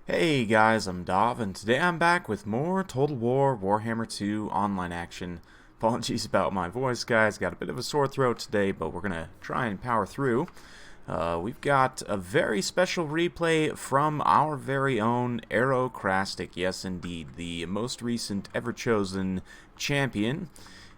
Hey guys, I'm Dov, and today I'm back with more Total War Warhammer 2 online action. Apologies about my voice, guys. Got a bit of a sore throat today, but we're gonna try and power through. We've got a very special replay from our very own AEROCRASTIC. Yes, indeed, the most recent ever chosen champion.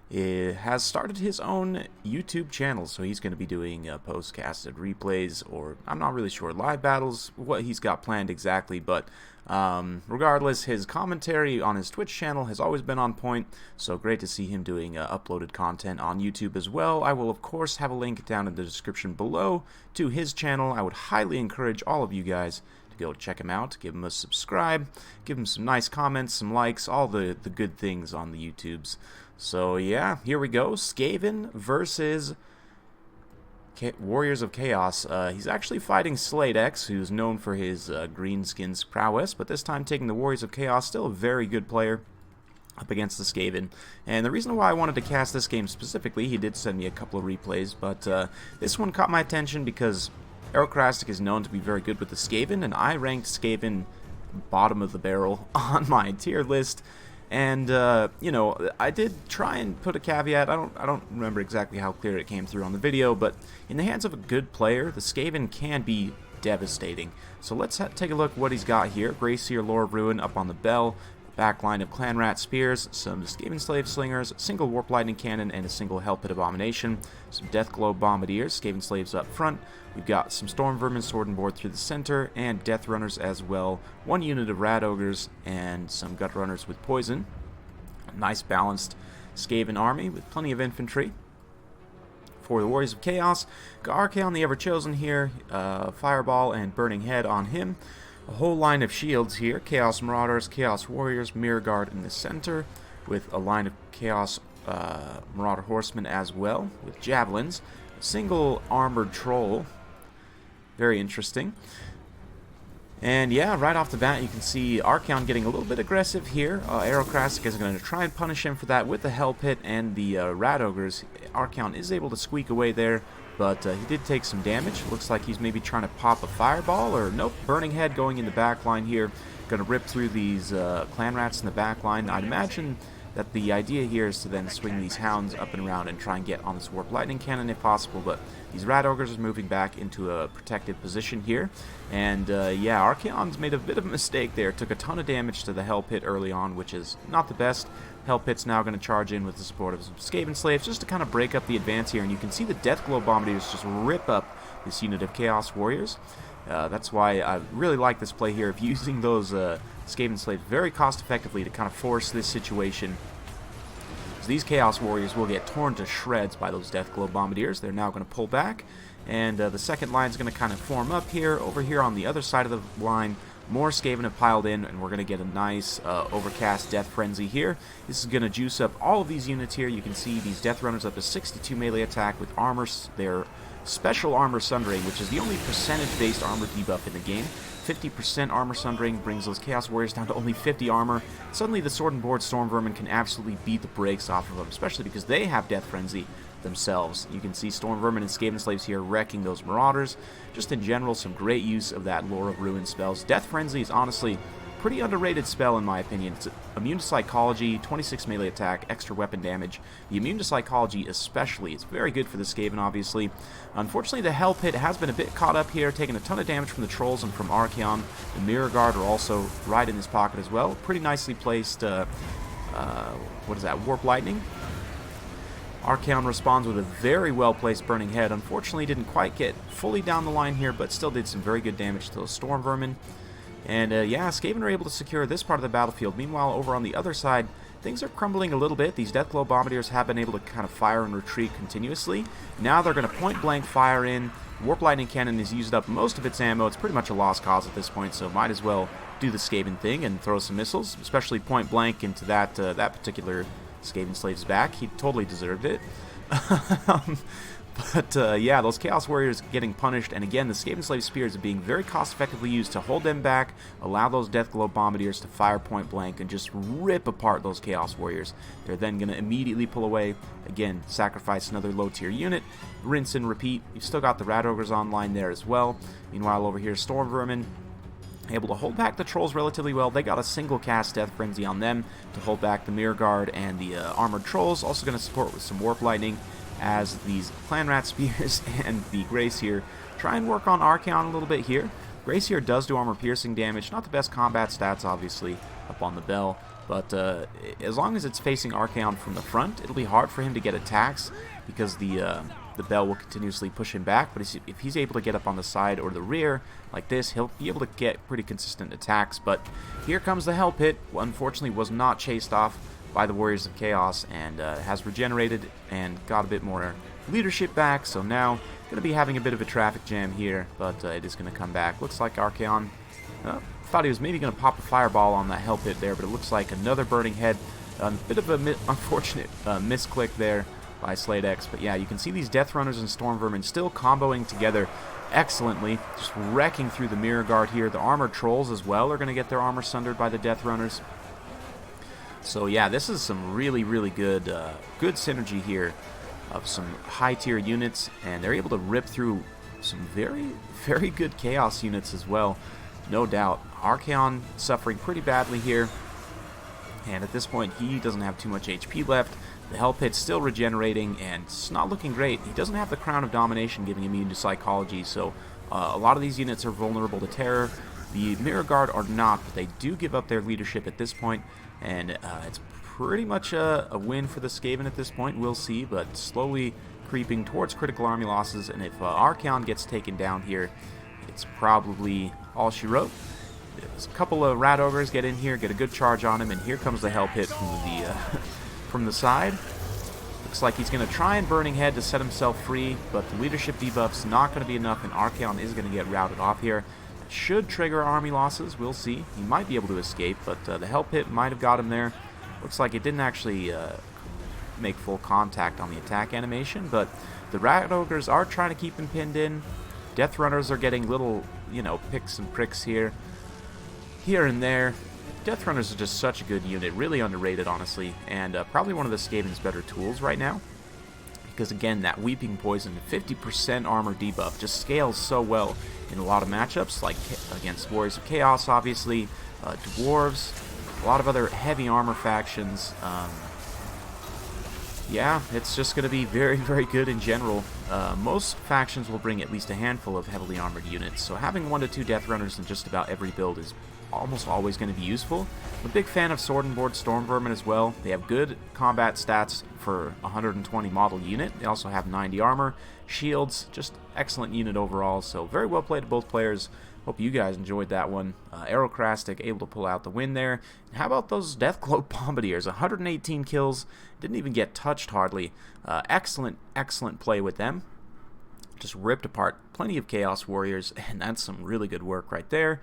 Has started his own YouTube channel, so he's going to be doing post-casted replays, or I'm not really sure, live battles, what he's got planned exactly, but regardless, his commentary on his Twitch channel has always been on point, so great to see him doing uploaded content on YouTube as well. I will, of course, have a link down in the description below to his channel. I would highly encourage all of you guys to go check him out, give him a subscribe, give him some nice comments, some likes, all the good things on the YouTubes. So yeah, here we go. Skaven versus Warriors of Chaos. He's actually fighting Slade X, who's known for his greenskins prowess, but this time taking the Warriors of Chaos. Still a very good player up against the Skaven. And the reason why I wanted to cast this game specifically, he did send me a couple of replays, but this one caught my attention because AEROCRASTIC is known to be very good with the Skaven, and I ranked Skaven bottom of the barrel on my tier list. And you know, I did try and put a caveat. I don't remember exactly how clear it came through on the video, but in the hands of a good player, the Skaven can be devastating. So let's take a look what he's got here. Gracier, Lore of Ruin up on the bell, back line of Clan Rat Spears, some Skaven Slave Slingers, single Warp Lightning Cannon, and a single Hell Pit Abomination, some Death Glow Bombardiers, Skaven Slaves up front. We've got some Storm Vermin Sword and Board through the center, and Death Runners as well. One unit of Rat Ogres, and some Gut Runners with Poison. A nice balanced Skaven army with plenty of infantry. For the Warriors of Chaos, got Archaon the Ever-Chosen here, Fireball and Burning Head on him. A whole line of shields here, Chaos Marauders, Chaos Warriors, Mirror Guard in the center, with a line of Chaos Marauder Horsemen as well, with Javelins. A single Armored Troll, very interesting. And yeah, right off the bat you can see Archaon getting a little bit aggressive here. AEROCRASTIC is going to try and punish him for that with the Hell Pit and the Rat Ogres. Archaon is able to squeak away there, but he did take some damage. Looks like he's maybe trying to pop a Fireball, or nope, Burning Head going in the back line here. Going to rip through these Clan Rats in the back line. I'd imagine that the idea here is to then swing these Hounds up and around and try and get on this Warp Lightning Cannon if possible, but these Rat Ogres are moving back into a protected position here. And yeah, Archaon's made a bit of a mistake there. Took a ton of damage to the Hell Pit early on, which is not the best. Hell Pit's now going to charge in with the support of some Skaven Slaves just to kind of break up the advance here. And you can see the Death Glow Bombardiers just rip up this unit of Chaos Warriors. That's why I really like this play here of using those Skaven Slaves very cost effectively to kind of force this situation. So these Chaos Warriors will get torn to shreds by those Death Glow Bombardiers. They're now going to pull back, and the second line is going to kind of form up here. Over here on the other side of the line, more Skaven have piled in, and we're going to get a nice overcast Death Frenzy here. This is going to juice up all of these units here. You can see these Death Runners up to 62 melee attack with armor. Their Special Armor Sundering, which is the only percentage-based armor debuff in the game. 50% Armor Sundering brings those Chaos Warriors down to only 50 armor. Suddenly the Sword and Board Storm Vermin can absolutely beat the brakes off of them, especially because they have Death Frenzy themselves. You can see Storm Vermin and Skaven Slaves here wrecking those Marauders. Just in general, some great use of that Lore of Ruin spells. Death Frenzy is honestly pretty underrated spell in my opinion. It's immune to psychology, 26 melee attack, extra weapon damage. The immune to psychology especially, it's very good for the Skaven obviously. Unfortunately the Hell Pit has been a bit caught up here, taking a ton of damage from the Trolls and from Archaon. The Mirror Guard are also right in his pocket as well. Pretty nicely placed, what is that, Warp Lightning? Archaon responds with a very well placed Burning Head. Unfortunately didn't quite get fully down the line here, but still did some very good damage to those Storm Vermin. And yeah, Skaven are able to secure this part of the battlefield. Meanwhile, over on the other side, things are crumbling a little bit. These Death Glow Bombardiers have been able to kind of fire and retreat continuously. Now they're going to point blank fire in. Warp Lightning Cannon has used up most of its ammo. It's pretty much a lost cause at this point, so might as well do the Skaven thing and throw some missiles, especially point blank into that particular Skaven Slave's back. He totally deserved it. But yeah, those Chaos Warriors getting punished, and again, the Skaven Slave Spears are being very cost-effectively used to hold them back, allow those Death Glow Bombardiers to fire point blank and just rip apart those Chaos Warriors. They're then going to immediately pull away, again, sacrifice another low-tier unit, rinse and repeat. You've still got the Rat Ogres online there as well. Meanwhile, over here, Storm Vermin able to hold back the trolls relatively well. They got a single cast Death Frenzy on them to hold back the Mirror Guard and the armored trolls. Also going to support with some Warp Lightning as these Clan Rat Spears and the Gracier try and work on Archaon a little bit here. Gracier does do armor piercing damage, not the best combat stats obviously up on the bell, but as long as it's facing Archaon from the front, it'll be hard for him to get attacks because the bell will continuously push him back. But if he's able to get up on the side or the rear like this, he'll be able to get pretty consistent attacks. But here comes the Hell Pit. Unfortunately was not chased off by the Warriors of Chaos and has regenerated and got a bit more leadership back. So now going to be having a bit of a traffic jam here, but it is going to come back. Looks like Archaon thought he was maybe going to pop a fireball on that Hell Pit there, but it looks like another Burning Head. A bit of an unfortunate misclick there by SladeX, but yeah, you can see these Death Runners and Storm Vermin still comboing together excellently, just wrecking through the Mirror Guard here. The Armored Trolls as well are going to get their armor sundered by the Death Runners. So yeah, this is some really, really good synergy here of some high-tier units, and they're able to rip through some very, very good Chaos units as well, no doubt. Archaon suffering pretty badly here, and at this point he doesn't have too much HP left. The Hell Pit's still regenerating, and it's not looking great. He doesn't have the Crown of Domination giving him immune to Psychology, so a lot of these units are vulnerable to Terror. The Mirror Guard are not, but they do give up their leadership at this point, and it's pretty much a win for the Skaven at this point. We'll see, but slowly creeping towards critical army losses, and if Archaon gets taken down here, it's probably all she wrote. There's a couple of Rat Ogres get in here, get a good charge on him, and here comes the Hell Pit from the from the side. Looks like he's going to try and Burning Head to set himself free, but the leadership debuff's not going to be enough, and Archaon is going to get routed off here. It should trigger army losses. We'll see. He might be able to escape, but the Hell Pit might have got him there. Looks like it didn't actually make full contact on the attack animation, but the Rat Ogres are trying to keep him pinned in. Death Runners are getting little, picks and pricks here and there. Death Runners are just such a good unit, really underrated, honestly, and probably one of the Skaven's better tools right now. Because again, that Weeping Poison, 50% armor debuff, just scales so well in a lot of matchups, like against Warriors of Chaos, obviously, Dwarves, a lot of other heavy armor factions. Yeah, it's just going to be very, very good in general. Most factions will bring at least a handful of heavily armored units, so having 1 to 2 Death Runners in just about every build is almost always going to be useful. I'm a big fan of Sword and Board Storm Vermin as well. They have good combat stats for 120 model unit. They also have 90 armor, shields, just excellent unit overall, so very well played to both players. Hope you guys enjoyed that one. AEROCRASTIC able to pull out the win there. And how about those Deathglow Bombardiers? 118 kills, didn't even get touched hardly. Excellent play with them. Just ripped apart plenty of Chaos Warriors, and that's some really good work right there.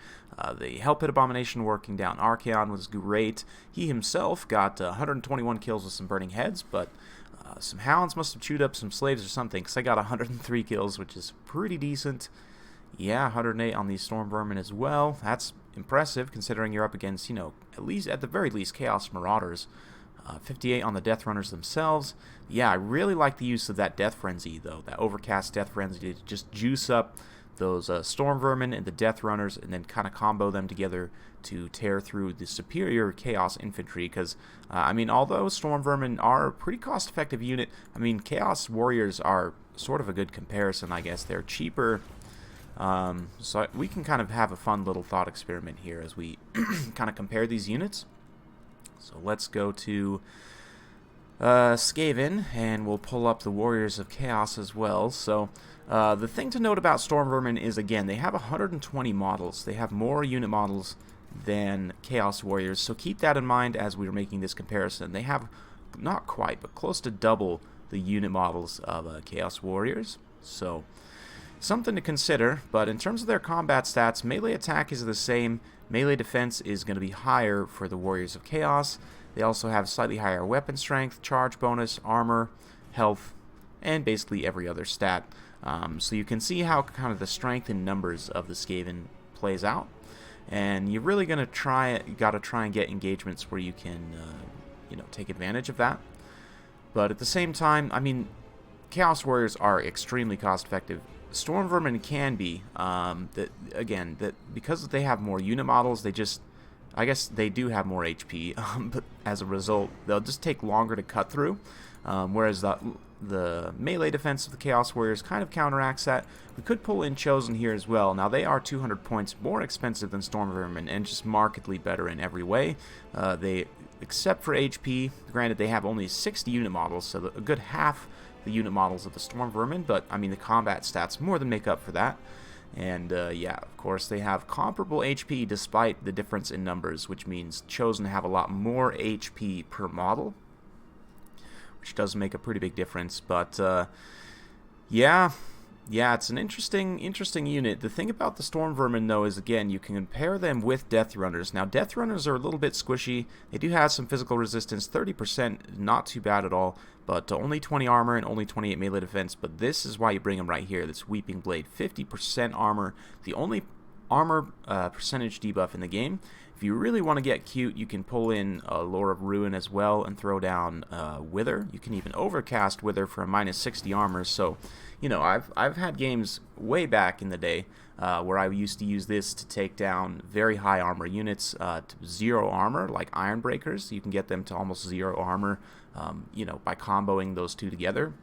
The Hell Pit Abomination working down Archaon was great. He himself got 121 kills with some Burning Heads, but some Hounds must have chewed up some slaves or something, because I got 103 kills, which is pretty decent. Yeah, 108 on these Storm Vermin as well. That's impressive, considering you're up against, at the very least, Chaos Marauders. 58 on the Death Runners themselves. Yeah, I really like the use of that Death Frenzy, though. That Overcast Death Frenzy to just juice up those Storm Vermin and the Death Runners, and then kind of combo them together to tear through the superior Chaos Infantry. Because, although Storm Vermin are a pretty cost-effective unit, Chaos Warriors are sort of a good comparison, I guess. They're cheaper. So we can kind of have a fun little thought experiment here as we kind of compare these units. So let's go to Skaven, and we'll pull up the Warriors of Chaos as well. So the thing to note about Storm Vermin is, again, they have 120 models. They have more unit models than Chaos Warriors, so keep that in mind as we're making this comparison. They have not quite, but close to double the unit models of Chaos Warriors. So something to consider, but in terms of their combat stats, melee attack is the same. Melee defense is going to be higher for the Warriors of Chaos. They also have slightly higher weapon strength, charge bonus, armor, health, and basically every other stat. So you can see how kind of the strength in numbers of the Skaven plays out. And you're really going to try and get engagements where you can, take advantage of that. But at the same time, Chaos Warriors are extremely cost-effective, Storm Vermin can be, that because they have more unit models, I guess they do have more HP, but as a result, they'll just take longer to cut through, whereas the melee defense of the Chaos Warriors kind of counteracts that. We could pull in Chosen here as well. Now, they are 200 points more expensive than Storm Vermin and just markedly better in every way. Except for HP, granted they have only 60 unit models, so a good half the unit models of the Storm Vermin, but I mean the combat stats more than make up for that. And yeah, of course they have comparable HP despite the difference in numbers, which means Chosen have a lot more HP per model, which does make a pretty big difference. But yeah, it's an interesting unit. The thing about the Storm Vermin, though, is, again, you can compare them with Death Runners. Now, Death Runners are a little bit squishy. They do have some physical resistance, 30%, not too bad at all, but only 20 armor and only 28 melee defense. But this is why you bring them right here, this Weeping Blade. 50% armor, the only armor percentage debuff in the game. If you really want to get cute, you can pull in Lore of Ruin as well and throw down Wither. You can even overcast Wither for a minus 60 armor. So, you know, I've had games way back in the day where I used to use this to take down very high armor units to 0 armor, like Iron Breakers. You can get them to almost 0 armor, you know, by comboing those two together.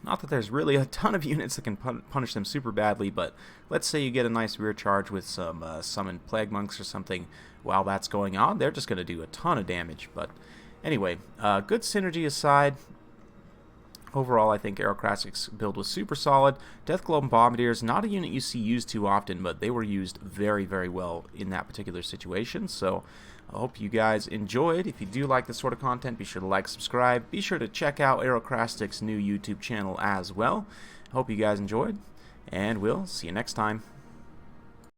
Not that there's really a ton of units that can punish them super badly, but let's say you get a nice rear charge with some summoned Plague Monks or something. While that's going on, they're just going to do a ton of damage. But anyway, good synergy aside, overall I think AEROCRASTIC's build was super solid. Deathglobe and Bombardiers, not a unit you see used too often, but they were used very, very well in that particular situation. So I hope you guys enjoyed. If you do like this sort of content, be sure to like, subscribe. Be sure to check out AEROCRASTIC's new YouTube channel as well. I hope you guys enjoyed, and we'll see you next time.